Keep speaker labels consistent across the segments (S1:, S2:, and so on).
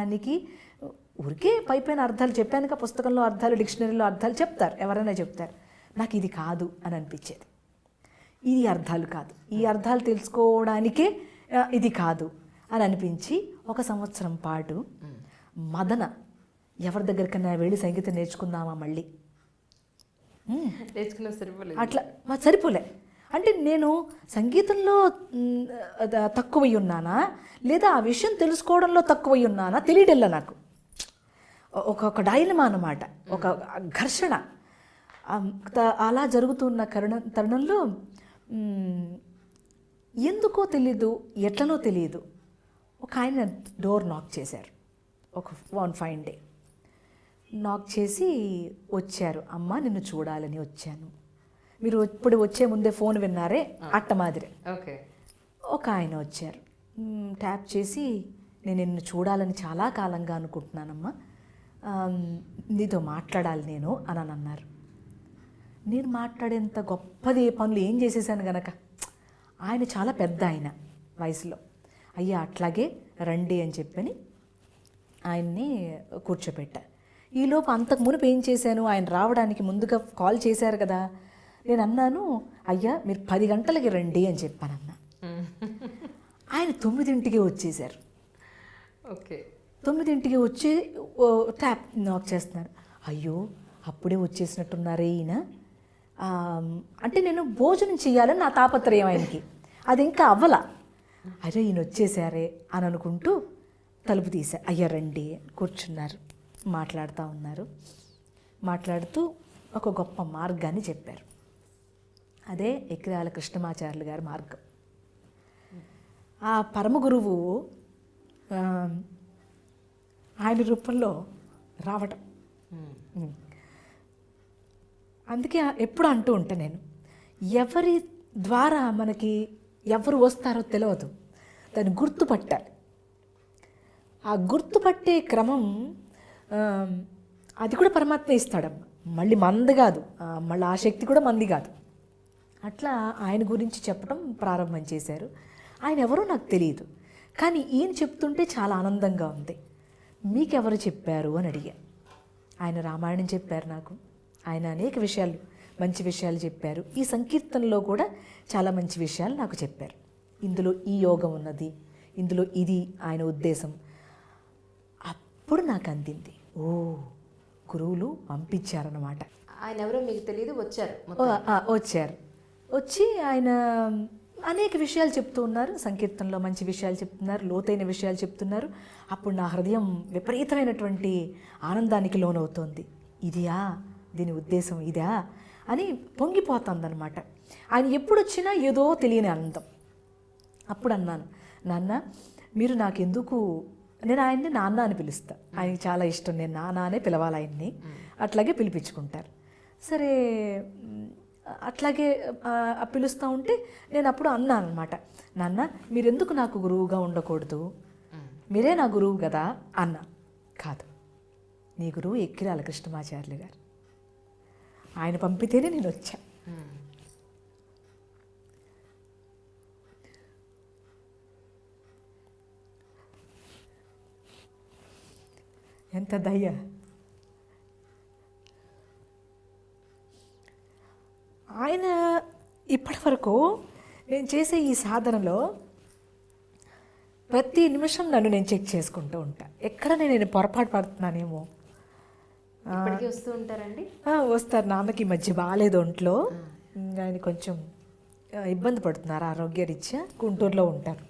S1: దానికి ఊరికే పైపైన అర్థాలు చెప్పానుక పుస్తకంలో అర్థాలు డిక్షనరీలో అర్థాలు చెప్తారు, ఎవరైనా చెప్తారు. నాకు ఇది కాదు అని అనిపించేది. ఇది అర్థాలు కాదు, ఈ అర్థాలు తెలుసుకోవడానికే ఇది కాదు అని అనిపించి 1 సంవత్సరం పాటు మదన ఎవరి దగ్గరికన్నా వెళ్ళి సంగీతం నేర్చుకుందామా మళ్ళీ
S2: నేర్చుకున్న సరిపోలేదు.
S1: అట్లా సరిపోలే. అంటే నేను సంగీతంలో తక్కువై ఉన్నానా లేదా ఆ విషయం తెలుసుకోవడంలో తక్కువై ఉన్నానా తెలియడల్లా నాకు. ఒక డైలమా అన్నమాట, ఒక ఘర్షణ. అలా జరుగుతున్న తరుణంలో ఎందుకో తెలీదు, ఎట్లనో తెలియదు, ఒక ఆయన డోర్ నాక్ చేశారు. వన్ ఫైన్ డే నాక్ చేసి వచ్చారు. అమ్మ నిన్ను చూడాలని వచ్చాను. మీరు ఇప్పుడు వచ్చే ముందే ఫోన్ విన్నారే అట్ట మాదిరి.
S2: ఓకే.
S1: ఒక ఆయన వచ్చారు, ట్యాప్ చేసి నేను నిన్ను చూడాలని చాలా కాలంగా అనుకుంటున్నానమ్మా, నీతో మాట్లాడాలి నేను అని అన్నారు. నేను మాట్లాడేంత గొప్పది పనులు ఏం చేసేసాను గనక ఆయన చాలా పెద్ద ఆయన వయసులో. అయ్యా అట్లాగే రండి అని చెప్పని ఆయన్ని కూర్చోపెట్టా. ఈలోపు అంతకు మునుపు ఏం చేశాను, ఆయన రావడానికి ముందుగా కాల్ చేశారు కదా, నేను అన్నాను అయ్యా మీరు 10 గంటలకి రండి అని చెప్పానన్నా. ఆయన 9ంటికి వచ్చేసారు.
S2: ఓకే.
S1: 9ంటికి వచ్చి ట్యాప్ నాక్ చేస్తున్నారు. అయ్యో అప్పుడే వచ్చేసినట్టున్నారే ఈయన, అంటే నేను భోజనం చేయాలని నా తాపత్రయం ఆయనకి, అది ఇంకా అవ్వలా. అరే ఈయన వచ్చేసారే అని అనుకుంటూ తలుపు తీసా. అయ్యా రండి కూర్చున్నారు, మాట్లాడుతూ ఉన్నారు. మాట్లాడుతూ ఒక గొప్ప మార్గాన్ని చెప్పారు. అదే ఎక్కిరాల కృష్ణమాచార్యులు గారి మార్గం. ఆ పరమ గురువు ఆయన రూపంలో రావటం. అందుకే ఎప్పుడు అంటూ ఉంటా నేను, ఎవరి ద్వారా మనకి ఎవరు వస్తారో తెలియదు, దాన్ని గుర్తుపట్టాలి. ఆ గుర్తుపట్టే క్రమం అది కూడా పరమాత్మ ఇస్తాడమ్మ, మళ్ళీ మంది కాదు, మళ్ళీ ఆ శక్తి కూడా మంది కాదు. అట్లా ఆయన గురించి చెప్పడం ప్రారంభం చేశారు. ఆయన ఎవరో నాకు తెలియదు, కానీ ఈయన చెప్తుంటే చాలా ఆనందంగా ఉంది. మీకెవరు చెప్పారు అని అడిగా. ఆయన రామాయణం చెప్పారు నాకు, ఆయన అనేక విషయాలు మంచి విషయాలు చెప్పారు. ఈ సంకీర్తనలో కూడా చాలా మంచి విషయాలు నాకు చెప్పారు. ఇందులో ఈ యోగం ఉన్నది, ఇందులో ఇది ఆయన ఉద్దేశం. అప్పుడు నాకు అందింది, ఓ గురువులు పంపించారన్నమాట.
S2: ఆయన ఎవరో మీకు తెలియదు, వచ్చారు.
S1: వచ్చారు, వచ్చి ఆయన అనేక విషయాలు చెప్తూ ఉన్నారు. సంకీర్తనలో మంచి విషయాలు చెప్తున్నారు, లోతైన విషయాలు చెప్తున్నారు. అప్పుడు నా హృదయం విపరీతమైనటువంటి ఆనందానికి లోనవుతోంది. ఇదియా దీని ఉద్దేశం, ఇదా అని పొంగిపోతుందన్నమాట. ఆయన ఎప్పుడు వచ్చినా ఏదో తెలియని ఆనందం. అప్పుడు అన్నాను, నాన్న మీరు నాకెందుకు, నేను ఆయన్ని నాన్న అని పిలుస్తా, ఆయనకి చాలా ఇష్టం నేను నాన్న అనే పిలవాలి ఆయన్ని, అట్లాగే పిలిపించుకుంటారు. సరే అట్లాగే పిలుస్తూ ఉంటే నేను అప్పుడు అన్నాను అనమాట, నాన్న మీరెందుకు నాకు గురువుగా ఉండకూడదు, మీరే నా గురువు కదా అన్నా. కాదు, నీ గురువు ఎక్కిరాల కృష్ణమాచార్యులు గారు, ఆయన పంపితేనే నేను వచ్చా. ఎంత దయ. ఆయన ఇప్పటి వరకు నేను చేసే ఈ సాధనలో ప్రతి నిమిషం నన్ను నేను చెక్ చేసుకుంటూ ఉంటా, ఎక్కడ నేను పొరపాటు పడుతున్నానేమో.
S2: ఇప్పటికీ వస్తూ ఉంటారండి?
S1: వస్తారు. నాన్నకి ఈ మధ్య బాగాలేదు ఒంట్లో, ఆయన కొంచెం ఇబ్బంది పడుతున్నారు ఆరోగ్యరీత్యా, గుంటూరులో ఉంటారు.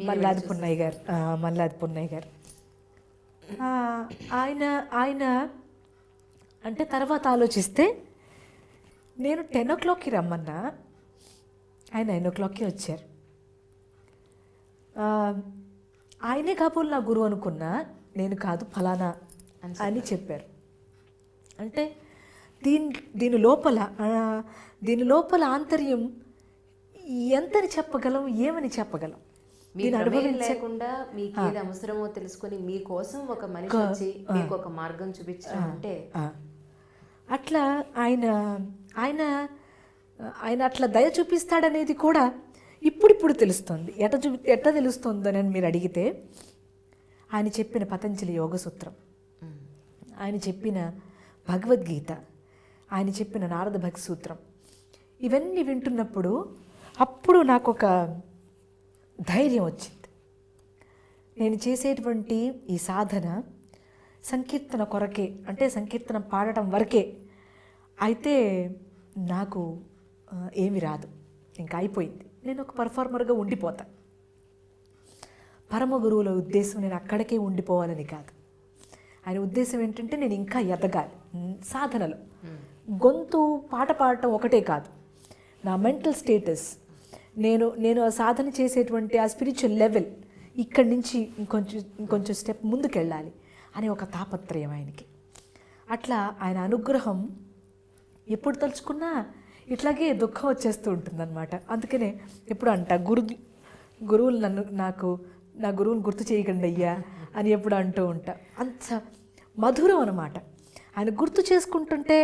S1: మల్లాది పున్నయ్య గారు ఆయన అంటే తర్వాత ఆలోచిస్తే నేను 10 o'clockకి రమ్మన్నా, ఆయన 9 o'clockకి వచ్చారు. ఆయనే కాబోలు నా గురువు అనుకున్నా, నేను కాదు ఫలానా అని చెప్పారు. అంటే దీని లోపల ఆంతర్యం ఎంతని చెప్పగలం, ఏమని చెప్పగలం?
S2: దీని అనుభవం లేకుండా మీకు ఏది అవసరమో తెలుసుకొని మీకోసం ఒక మనిషి వచ్చి మీకు ఒక మార్గం చూపించారంటే,
S1: అట్లా ఆయన అట్లా దయ చూపిస్తాడనేది కూడా ఇప్పుడిప్పుడు తెలుస్తుంది. ఎట్లా తెలుస్తుందని మీరు అడిగితే, ఆయన చెప్పిన పతంజలి యోగ సూత్రం, ఆయన చెప్పిన భగవద్గీత, ఆయన చెప్పిన నారద భక్తి సూత్రం, ఇవన్నీ వింటున్నప్పుడు అప్పుడు నాకు ఒక ధైర్యం వచ్చింది. నేను చేసేటువంటి ఈ సాధన సంకీర్తన కొరకే, అంటే సంకీర్తన పాడటం వరకే అయితే నాకు ఏమి రాదు, ఇంకా అయిపోయింది, నేను ఒక పర్ఫార్మర్గా ఉండిపోతా. పరమ గురువుల ఉద్దేశం నేను అక్కడికే ఉండిపోవాలని కాదు. ఆయన ఉద్దేశం ఏంటంటే నేను ఇంకా ఎదగాలి సాధనలో. గొంతు పాట పాడటం ఒకటే కాదు, నా మెంటల్ స్టేటస్, నేను ఆ సాధన చేసేటువంటి ఆ స్పిరిచువల్ లెవెల్ ఇక్కడి నుంచి ఇంకొంచెం స్టెప్ ముందుకెళ్ళాలి అనే ఒక తాపత్రయం ఆయనకి. అట్లా ఆయన అనుగ్రహం ఎప్పుడు తలుచుకున్నా ఇట్లాగే దుఃఖం వచ్చేస్తూ ఉంటుందన్నమాట. అందుకనే ఎప్పుడు అంట గురువులు నా గురువుని గుర్తు చేయకండి అయ్యా అని ఎప్పుడు అంటూ ఉంటా. అంత మధురం అన్నమాట. ఆయన గుర్తు చేసుకుంటుంటే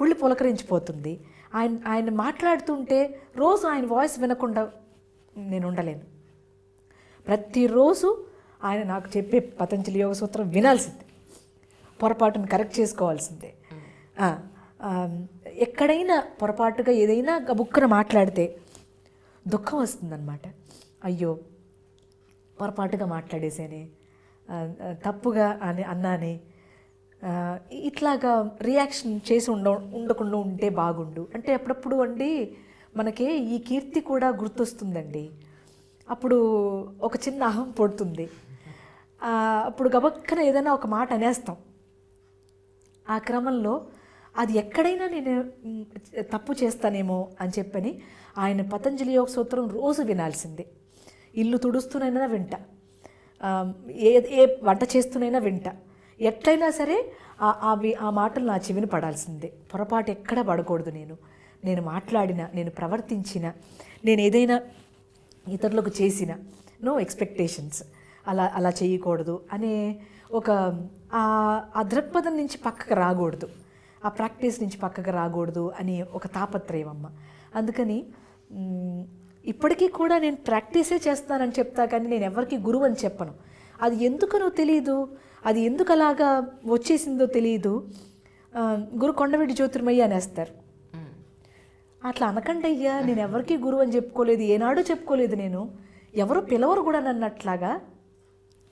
S1: ఒళ్ళు పులకరించిపోతుంది. ఆయన మాట్లాడుతుంటే రోజు ఆయన వాయిస్ వినకుండా నేను ఉండలేను. ప్రతిరోజు ఆయన నాకు చెప్పే పతంజలి యోగ సూత్రం వినాల్సిందే, పొరపాటును కరెక్ట్ చేసుకోవాల్సిందే. ఎక్కడైనా పొరపాటుగా ఏదైనా గబుక్కున మాట్లాడితే దుఃఖం వస్తుందన్నమాట. అయ్యో పొరపాటుగా మాట్లాడేసేనే, తప్పుగా అన్నానే, ఇట్లాగా రియాక్షన్ చేసి ఉండకుండా ఉంటే బాగుండు అంటే అప్పుడప్పుడు అండి మనకే ఈ కీర్తి కూడా గుర్తొస్తుందండి. అప్పుడు ఒక చిన్న అహం పడుతుంది. అప్పుడు గబక్కన ఏదైనా ఒక మాట అనేస్తాం. ఆ క్రమంలో అది ఎక్కడైనా నేను తప్పు చేస్తానేమో అని చెప్పని ఆయన పతంజలి యోగ సూత్రం రోజు వినాల్సిందే. ఇల్లు తుడుస్తూనైనా వింటా, ఏ వంట చేస్తూనైనా వింటా, ఎట్లయినా సరే ఆ మాటలు నా చెవిని పడాల్సిందే. పొరపాటు ఎక్కడ పడకూడదు. నేను మాట్లాడిన, నేను ప్రవర్తించిన, నేను ఏదైనా ఇతరులకు చేసిన, నో ఎక్స్పెక్టేషన్స్, అలా చేయకూడదు అనే ఒక ఆ దృక్పథం నుంచి పక్కకు రాకూడదు, ఆ ప్రాక్టీస్ నుంచి పక్కకు రాకూడదు అని ఒక తాపత్రయం అమ్మ. అందుకని ఇప్పటికీ కూడా నేను ప్రాక్టీసే చేస్తానని చెప్తా, కానీ నేను ఎవరికి గురువు అని చెప్పను. అది ఎందుకనో తెలియదు, అది ఎందుకు అలాగా వచ్చేసిందో తెలియదు. గురు కొండవీటి జ్యోతిర్మయ్య అనేస్తారు. అట్లా అనకండి అయ్యా, నేను ఎవరికి గురువు అని చెప్పుకోలేదు, ఏనాడు చెప్పుకోలేదు. నేను ఎవరు పిలవరు కూడా నన్ను అట్లాగా.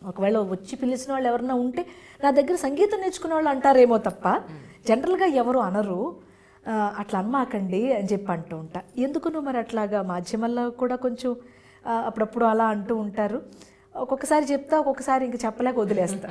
S1: ఒకవేళ వచ్చి పిలిచిన వాళ్ళు ఎవరన్నా ఉంటే నా దగ్గర సంగీతం నేర్చుకునే వాళ్ళు అంటారేమో తప్ప జనరల్గా ఎవరు అనరు. అట్లా అనమాకండి అని చెప్పి అంటూ ఉంటా. ఎందుకునో మరి అట్లాగా మాధ్యమాల్లో కూడా కొంచెం అప్పుడప్పుడు అలా అంటూ ఉంటారు. ఒక్కొక్కసారి చెప్తా, ఒక్కొక్కసారి ఇంక చెప్పలేక వదిలేస్తా.